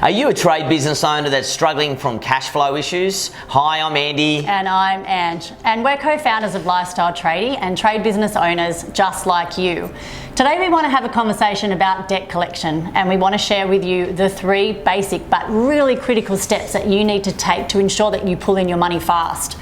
Are you a trade business owner that's struggling from cash flow issues? Hi, I'm Andy. And I'm Ange. And we're co-founders of Lifestyle Tradie and trade business owners just like you. Today we want to have a conversation about debt collection, and we want to share with you the 3 basic but really critical steps that you need to take to ensure that you pull in your money fast.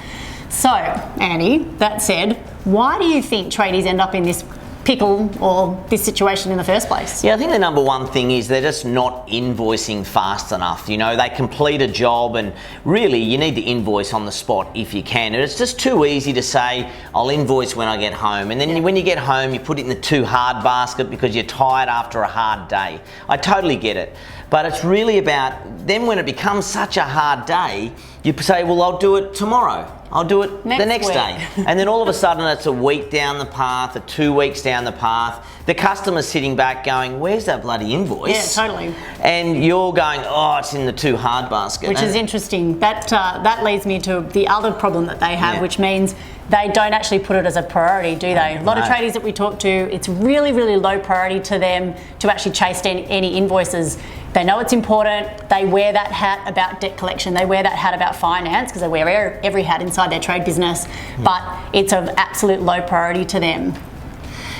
So, Andy, that said, why do you think tradies end up in this pickle or this situation in the first place? Yeah, I think the number one thing is they're just not invoicing fast enough. You know, they complete a job and really you need to invoice on the spot if you can. And it's just too easy to say, I'll invoice when I get home. And then when you get home, you put it in the too hard basket because you're tired after a hard day. I totally get it. But it's really about then when it becomes such a hard day, you say, well, I'll do it tomorrow. I'll do it the next day. And then all of a sudden it's a week down the path, or 2 weeks down the path. The customer's sitting back going, where's that bloody invoice? Yeah, totally. And you're going, oh, it's in the too hard basket. Which is interesting. That leads me to the other problem that they have, which means they don't actually put it as a priority, do they? A lot of tradies that we talk to, it's really, really low priority to them to actually chase any invoices. They know it's important. They wear that hat about debt collection. They wear that hat about finance because they wear every hat inside their trade business, but it's of absolute low priority to them.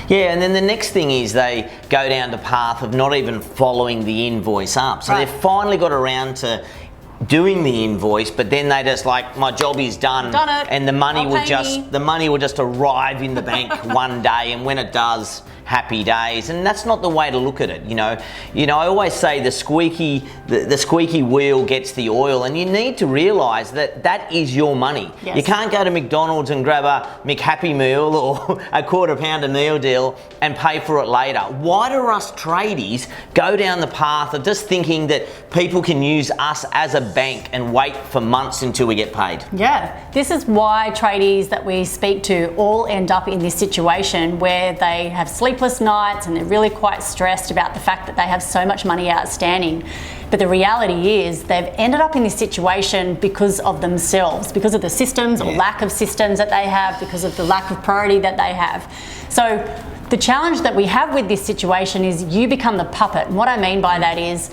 Yeah, and then the next thing is they go down the path of not even following the invoice up. So they've finally got around to doing the invoice, but then they just like, my job is done, and the money will just arrive in the bank one day, and when it does, happy days. And that's not the way to look at it. You know, I always say the squeaky wheel gets the oil, and you need to realise that that is your money. Yes. You can't go to McDonald's and grab a McHappy meal or a quarter pounder meal deal and pay for it later. Why do us tradies go down the path of just thinking that people can use us as a bank and wait for months until we get paid? Yeah, this is why tradies that we speak to all end up in this situation where they have sleepless nights and they're really quite stressed about the fact that they have so much money outstanding. But the reality is they've ended up in this situation because of themselves, because of the systems or lack of systems that they have, because of the lack of priority that they have. So the challenge that we have with this situation is you become the puppet. And what I mean by that is,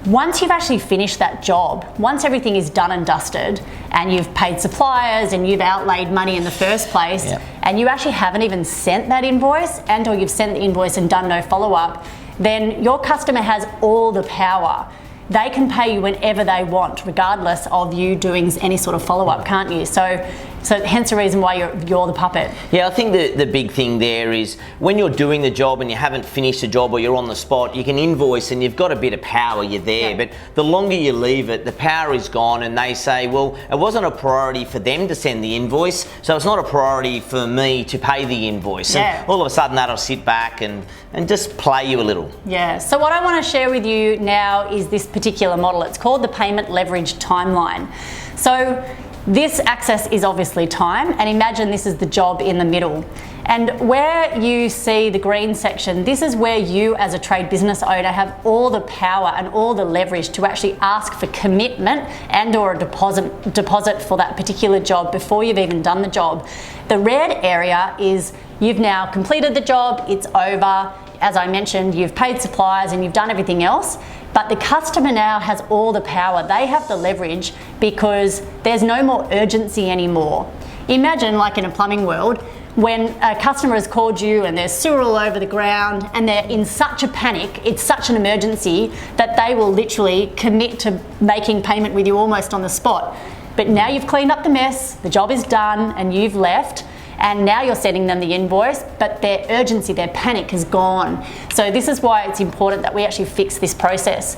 once you've actually finished that job, once everything is done and dusted and you've paid suppliers and you've outlaid money in the first place, and you actually haven't even sent that invoice, and or you've sent the invoice and done no follow-up, then your customer has all the power. They can pay you whenever they want, regardless of you doing any sort of follow-up, can't you? So hence the reason why you're the puppet. Yeah, I think the big thing there is when you're doing the job and you haven't finished the job or you're on the spot, you can invoice and you've got a bit of power, you're there. Yeah. But the longer you leave it, the power is gone, and they say, well, it wasn't a priority for them to send the invoice, so it's not a priority for me to pay the invoice. Yeah. And all of a sudden that'll sit back and just play you a little. Yeah, so what I want to share with you now is this particular model. It's called the payment leverage timeline. So this axis is obviously time, and imagine this is the job in the middle. And where you see the green section, this is where you as a trade business owner have all the power and all the leverage to actually ask for commitment and or a deposit for that particular job before you've even done the job. The red area is you've now completed the job, it's over. As I mentioned, you've paid suppliers and you've done everything else, but the customer now has all the power. They have the leverage because there's no more urgency anymore. Imagine, like in a plumbing world, when a customer has called you and there's sewer all over the ground and they're in such a panic, it's such an emergency that they will literally commit to making payment with you almost on the spot. But now you've cleaned up the mess, the job is done and you've left, and now you're sending them the invoice, but their urgency, their panic is gone. So this is why it's important that we actually fix this process.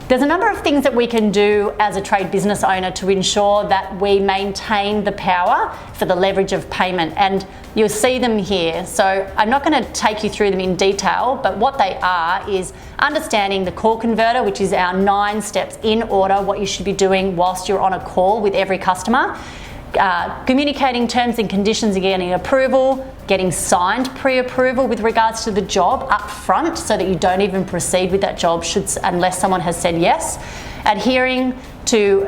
There's a number of things that we can do as a trade business owner to ensure that we maintain the power for the leverage of payment, and you'll see them here. So I'm not going to take you through them in detail, but what they are is understanding the call converter, which is our 9 steps in order, what you should be doing whilst you're on a call with every customer. Communicating terms and conditions and getting approval, getting signed pre-approval with regards to the job up front so that you don't even proceed with that job unless someone has said yes. Adhering to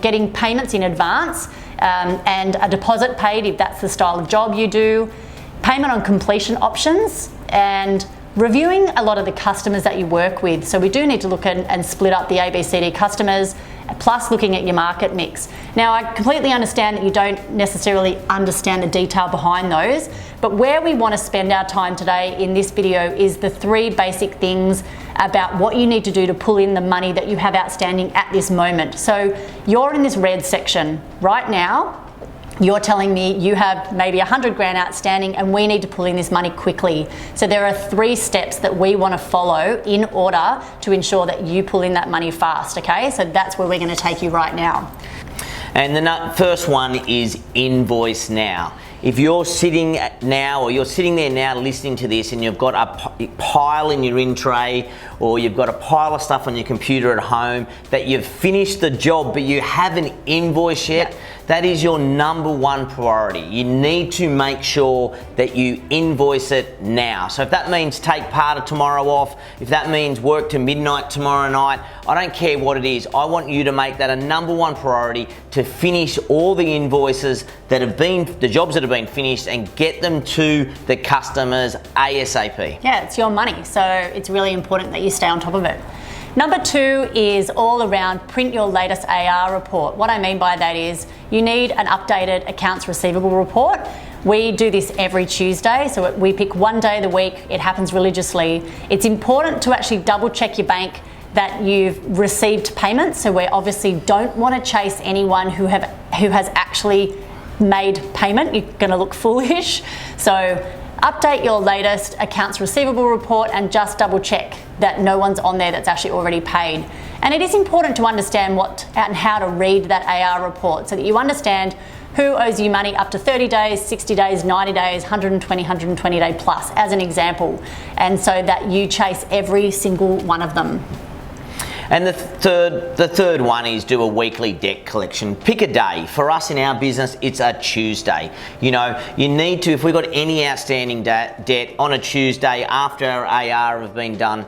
getting payments in advance and a deposit paid if that's the style of job you do. Payment on completion options, and reviewing a lot of the customers that you work with. So we do need to look at and split up the ABCD customers, plus looking at your market mix. Now, I completely understand that you don't necessarily understand the detail behind those, but where we want to spend our time today in this video is the 3 basic things about what you need to do to pull in the money that you have outstanding at this moment. So you're in this red section right now. You're telling me you have maybe 100 grand outstanding and we need to pull in this money quickly. So there are 3 steps that we want to follow in order to ensure that you pull in that money fast, okay? So that's where we're going to take you right now. And the first one is invoice now. If you're sitting now, or you're sitting there now listening to this, and you've got a pile in your in tray, or you've got a pile of stuff on your computer at home that you've finished the job but you haven't invoiced yet, that is your number 1 priority. You need to make sure that you invoice it now. So if that means take part of tomorrow off, if that means work to midnight tomorrow night, I don't care what it is. I want you to make that a number 1 priority to finish all the invoices that have been, the jobs that have been finished, and get them to the customers ASAP. Yeah, it's your money, so it's really important that you stay on top of it. Number 2 is all around print your latest AR report. What I mean by that is you need an updated accounts receivable report. We do this every Tuesday, so we pick one day of the week. It happens religiously. It's important to actually double check your bank that you've received payments. So we obviously don't want to chase anyone who has actually made payment. You're going to look foolish. So update your latest accounts receivable report and just double check that no one's on there that's actually already paid. And it is important to understand what and how to read that AR report so that you understand who owes you money up to 30 days, 60 days, 90 days, 120 day plus, as an example. And so that you chase every single one of them. And the third one is do a weekly debt collection. Pick a day. For us in our business, it's a Tuesday. You know, you need to, if we've got any outstanding debt on a Tuesday after our AR have been done,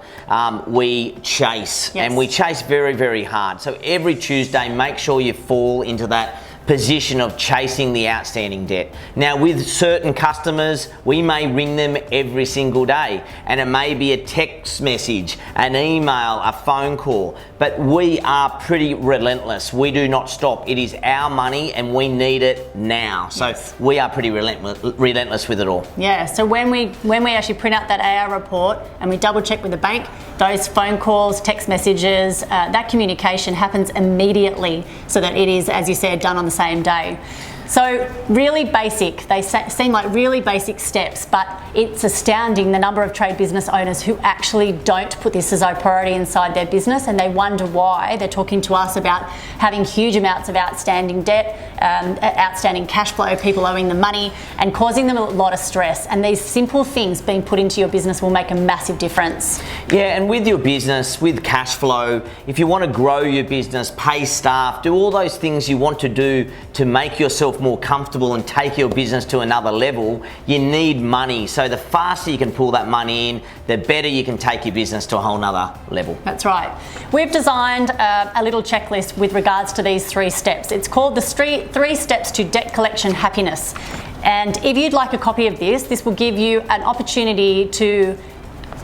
we chase. Yes. And we chase very, very hard. So every Tuesday, make sure you fall into that position of chasing the outstanding debt. Now, with certain customers, we may ring them every single day, and it may be a text message, an email, a phone call, but we are pretty relentless. We do not stop. It is our money and we need it now. So yes, we are pretty relentless with it all. Yeah, so when we actually print out that AR report and we double check with the bank, those phone calls, text messages, that communication happens immediately so that it is, as you said, done on the same day. So really basic, they seem like really basic steps, but it's astounding the number of trade business owners who actually don't put this as a priority inside their business, and they wonder why. They're talking to us about having huge amounts of outstanding debt, outstanding cash flow, people owing them money, and causing them a lot of stress. And these simple things being put into your business will make a massive difference. Yeah, and with your business, with cash flow, if you want to grow your business, pay staff, do all those things you want to do to make yourself more comfortable and take your business to another level, you need money. So the faster you can pull that money in, the better you can take your business to a whole nother level. That's right. We've designed a little checklist with regards to these 3 steps. It's called the 3 steps to debt collection happiness. And if you'd like a copy of this will give you an opportunity to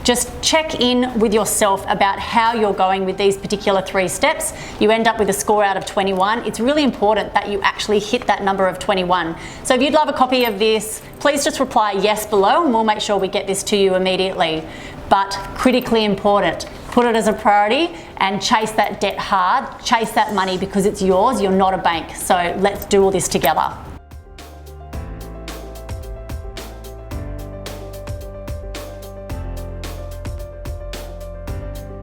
just check in with yourself about how you're going with these particular 3 steps. You end up with a score out of 21. It's really important that you actually hit that number of 21. So if you'd love a copy of this, please just reply yes below and we'll make sure we get this to you immediately. But critically important, put it as a priority and chase that debt hard, chase that money because it's yours, you're not a bank. So let's do all this together.